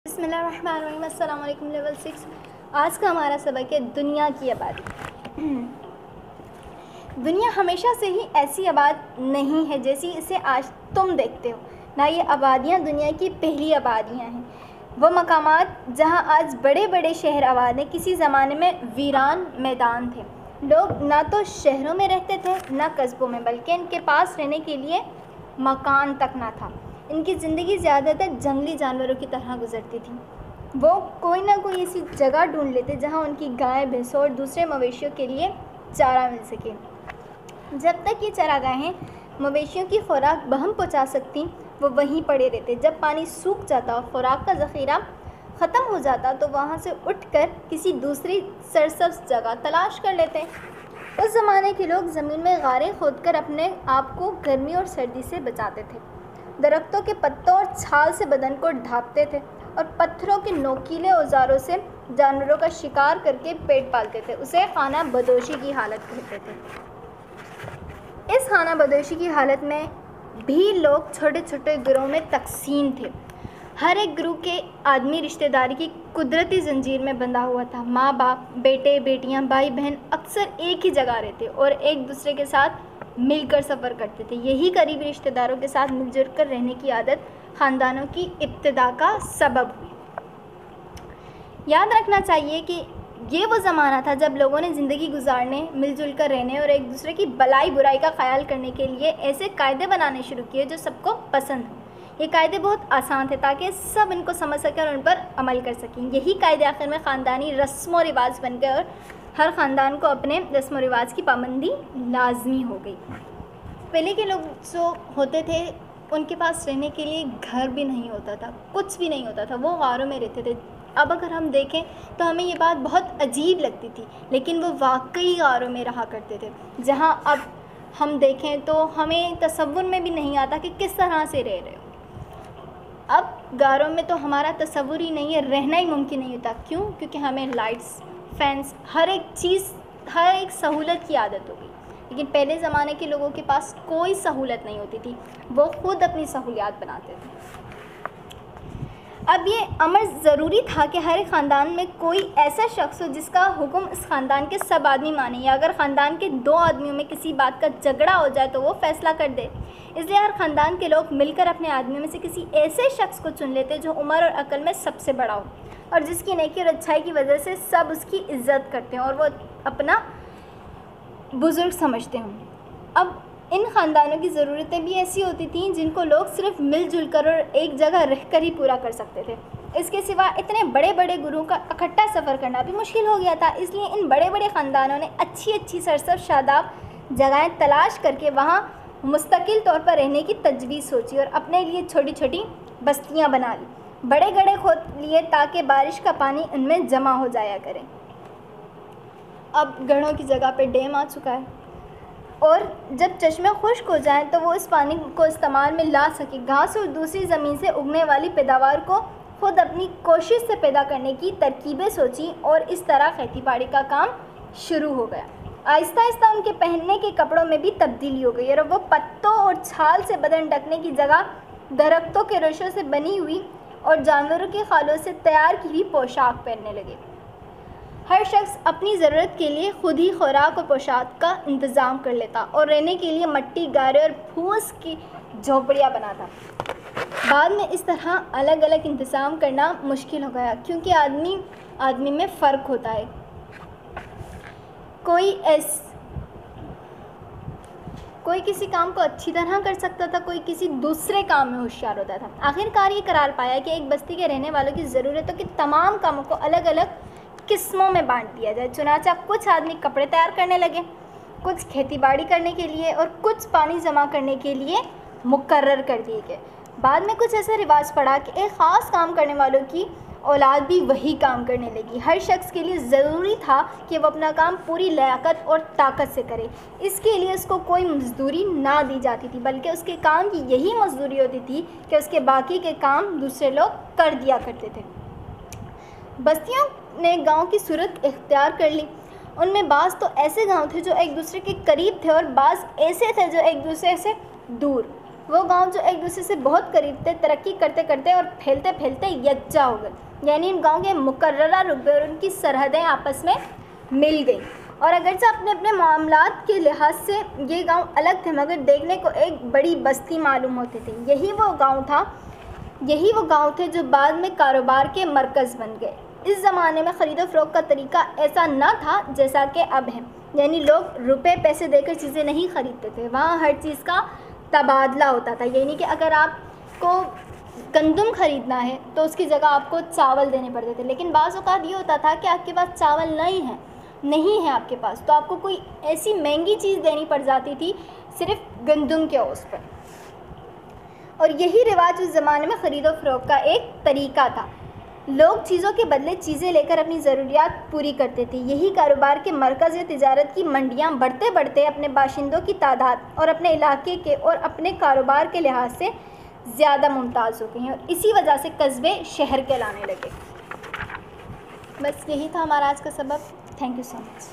بسم اللہ الرحمن الرحیم۔ السلام علیکم۔ لیول 6 آج کا ہمارا سبق ہے دنیا کی آبادی۔ دنیا ہمیشہ سے ہی ایسی آباد نہیں ہے جیسی اسے آج تم دیکھتے ہو، نہ یہ آبادیاں دنیا کی پہلی آبادیاں ہیں۔ وہ مقامات جہاں آج بڑے بڑے شہر آباد ہیں کسی زمانے میں ویران میدان تھے۔ لوگ نہ تو شہروں میں رہتے تھے نہ قصبوں میں، بلکہ ان کے پاس رہنے کے لیے مکان تک نہ تھا۔ ان کی زندگی زیادہ تر جنگلی جانوروں کی طرح گزرتی تھی۔ وہ کوئی نہ کوئی ایسی جگہ ڈھونڈ لیتے جہاں ان کی گائے بھینسوں اور دوسرے مویشیوں کے لیے چارہ مل سکے۔ جب تک یہ چراگاہیں مویشیوں کی خوراک بہم پہنچا سکتی وہ وہیں پڑے رہتے۔ جب پانی سوکھ جاتا اور خوراک کا ذخیرہ ختم ہو جاتا تو وہاں سے اٹھ کر کسی دوسری سرسبز جگہ تلاش کر لیتے۔ اس زمانے کے لوگ زمین میں غاریں کھود کر اپنے آپ کو گرمی اور سردی سے بچاتے تھے۔ درختوں کے پتوں اور چھال سے بدن کو ڈھانپتے تھے اور پتھروں کے نوکیلے اوزاروں سے جانوروں کا شکار کر کے پیٹ پالتے تھے۔ اسے خانہ بدوشی کی حالت کہتے تھے۔ اس خانہ بدوشی کی حالت میں بھی لوگ چھوٹے چھوٹے گروہوں میں تقسیم تھے۔ ہر ایک گروہ کے آدمی رشتہ داری کی قدرتی زنجیر میں بندھا ہوا تھا۔ ماں باپ، بیٹے بیٹیاں، بھائی بہن اکثر ایک ہی جگہ رہتے اور ایک دوسرے کے ساتھ مل کر سفر کرتے تھے۔ یہی قریبی رشتہ داروں کے ساتھ مل جل کر رہنے کی عادت خاندانوں کی ابتدا کا سبب ہوئی۔ یاد رکھنا چاہیے کہ یہ وہ زمانہ تھا جب لوگوں نے زندگی گزارنے، مل جل کر رہنے اور ایک دوسرے کی بلائی برائی کا خیال کرنے کے لیے ایسے قاعدے بنانے شروع کیے جو سب کو پسند ہوں۔ یہ قاعدے بہت آسان تھے تاکہ سب ان کو سمجھ سکیں اور ان پر عمل کر سکیں۔ یہی قاعدے آخر میں خاندانی رسم و رواج بن گئے اور ہر خاندان کو اپنے رسم و رواج کی پابندی لازمی ہو گئی۔ پہلے کے لوگ جو ہوتے تھے ان کے پاس رہنے کے لیے گھر بھی نہیں ہوتا تھا، کچھ بھی نہیں ہوتا تھا، وہ غاروں میں رہتے تھے۔ اب اگر ہم دیکھیں تو ہمیں یہ بات بہت عجیب لگتی تھی، لیکن وہ واقعی غاروں میں رہا کرتے تھے، جہاں اب ہم دیکھیں تو ہمیں تصور میں بھی نہیں آتا کہ کس طرح سے رہ رہے ہو۔ اب غاروں میں تو ہمارا تصور ہی نہیں ہے، رہنا ہی ممکن نہیں ہوتا۔ کیوں؟ کیونکہ ہمیں لائٹس، فینس، ہر ایک چیز، ہر ایک سہولت کی عادت ہو گئی۔ لیکن پہلے زمانے کے لوگوں کے پاس کوئی سہولت نہیں ہوتی تھی، وہ خود اپنی سہولیات بناتے تھے۔ اب یہ امر ضروری تھا کہ ہر ایک خاندان میں کوئی ایسا شخص ہو جس کا حکم اس خاندان کے سب آدمی مانیں، یا اگر خاندان کے 2 آدمیوں میں کسی بات کا جھگڑا ہو جائے تو وہ فیصلہ کر دے۔ اس لیے ہر خاندان کے لوگ مل کر اپنے آدمیوں میں سے کسی ایسے شخص کو چن لیتے جو عمر اور عقل میں سب سے بڑا ہو اور جس کی نیکی اور اچھائی کی وجہ سے سب اس کی عزت کرتے ہیں اور وہ اپنا بزرگ سمجھتے ہوں۔ اب ان خاندانوں کی ضرورتیں بھی ایسی ہوتی تھیں جن کو لوگ صرف مل جل کر اور ایک جگہ رہ کر ہی پورا کر سکتے تھے۔ اس کے سوا اتنے بڑے بڑے گروہوں کا اکٹھا سفر کرنا بھی مشکل ہو گیا تھا۔ اس لیے ان بڑے بڑے خاندانوں نے اچھی سرسبز شاداب جگہیں تلاش کر کے وہاں مستقل طور پر رہنے کی تجویز سوچی اور اپنے لیے چھوٹی چھوٹی بستیاں بنا لی، بڑے گڑھے کھود لیے تاکہ بارش کا پانی ان میں جمع ہو جایا کرے۔ اب گڑھوں کی جگہ پہ ڈیم آ چکا ہے اور جب چشمے خشک ہو جائیں تو وہ اس پانی کو استعمال میں لا سکے۔ گھاس اور دوسری زمین سے اگنے والی پیداوار کو خود اپنی کوشش سے پیدا کرنے کی ترکیبیں سوچیں اور اس طرح کھیتی باڑی کا کام شروع ہو گیا۔ آہستہ آہستہ ان کے پہننے کے کپڑوں میں بھی تبدیلی ہو گئی اور وہ پتوں اور چھال سے بدن ڈھکنے کی جگہ درختوں کے ریشوں سے بنی ہوئی اور جانوروں کے خالوں سے تیار کی ہوئی پوشاک پہننے لگے۔ ہر شخص اپنی ضرورت کے لیے خود ہی خوراک اور پوشاک کا انتظام کر لیتا اور رہنے کے لیے مٹی، گارے اور پھوس کی جھونپڑیاں بناتا۔ بعد میں اس طرح الگ الگ انتظام کرنا مشکل ہو گیا کیونکہ آدمی میں فرق ہوتا ہے۔ کوئی کسی کام کو اچھی طرح کر سکتا تھا، کوئی کسی دوسرے کام میں ہوشیار ہوتا تھا۔ آخر کار یہ قرار پایا کہ ایک بستی کے رہنے والوں کی ضرورتوں کے تمام کاموں کو الگ الگ قسموں میں بانٹ دیا جائے۔ چنانچہ کچھ آدمی کپڑے تیار کرنے لگے، کچھ کھیتی باڑی کرنے کے لیے اور کچھ پانی جمع کرنے کے لیے مقرر کر دیے گئے۔ بعد میں کچھ ایسا رواج پڑا کہ ایک خاص کام کرنے والوں کی اولاد بھی وہی کام کرنے لگی۔ ہر شخص کے لیے ضروری تھا کہ وہ اپنا کام پوری لیاقت اور طاقت سے کرے۔ اس کے لیے اس کو کوئی مزدوری نہ دی جاتی تھی، بلکہ اس کے کام کی یہی مزدوری ہوتی تھی کہ اس کے باقی کے کام دوسرے لوگ کر دیا کرتے تھے۔ بستیوں نے گاؤں کی صورت اختیار کر لی۔ ان میں بعض تو ایسے گاؤں تھے جو ایک دوسرے کے قریب تھے اور بعض ایسے تھے جو ایک دوسرے سے دور۔ وہ گاؤں جو ایک دوسرے سے بہت قریب تھے، ترقی کرتے کرتے اور پھیلتے پھیلتے یکجا ہو گئے، یعنی ان گاؤں کے مقررہ رقبے اور ان کی سرحدیں آپس میں مل گئیں، اور اگرچہ اپنے اپنے معاملات کے لحاظ سے یہ گاؤں الگ تھے، مگر دیکھنے کو ایک بڑی بستی معلوم ہوتے تھے۔ یہی وہ گاؤں تھے جو بعد میں کاروبار کے مرکز بن گئے۔ اس زمانے میں خرید و فروخت کا طریقہ ایسا نہ تھا جیسا کہ اب ہے، یعنی لوگ روپے پیسے دے کر چیزیں نہیں خریدتے تھے، وہاں ہر چیز کا تبادلہ ہوتا تھا، یعنی کہ اگر آپ کو گندم خریدنا ہے تو اس کی جگہ آپ کو چاول دینے پڑتے تھے، لیکن بعض اوقات یہ ہوتا تھا کہ آپ کے پاس چاول نہیں ہے آپ کے پاس، تو آپ کو کوئی ایسی مہنگی چیز دینی پڑ جاتی تھی صرف گندم کے عوض پر، اور یہی رواج اس زمانے میں خرید و فروخت کا ایک طریقہ تھا۔ لوگ چیزوں کے بدلے چیزیں لے کر اپنی ضروریات پوری کرتے تھے۔ یہی کاروبار کے مرکز یا تجارت کی منڈیاں بڑھتے بڑھتے اپنے باشندوں کی تعداد اور اپنے علاقے کے اور اپنے کاروبار کے لحاظ سے زیادہ ممتاز ہو گئی ہیں، اور اسی وجہ سے قصبے شہر کہلانے لگے۔ بس یہی تھا ہمارا آج کا سبق۔ Thank you so much.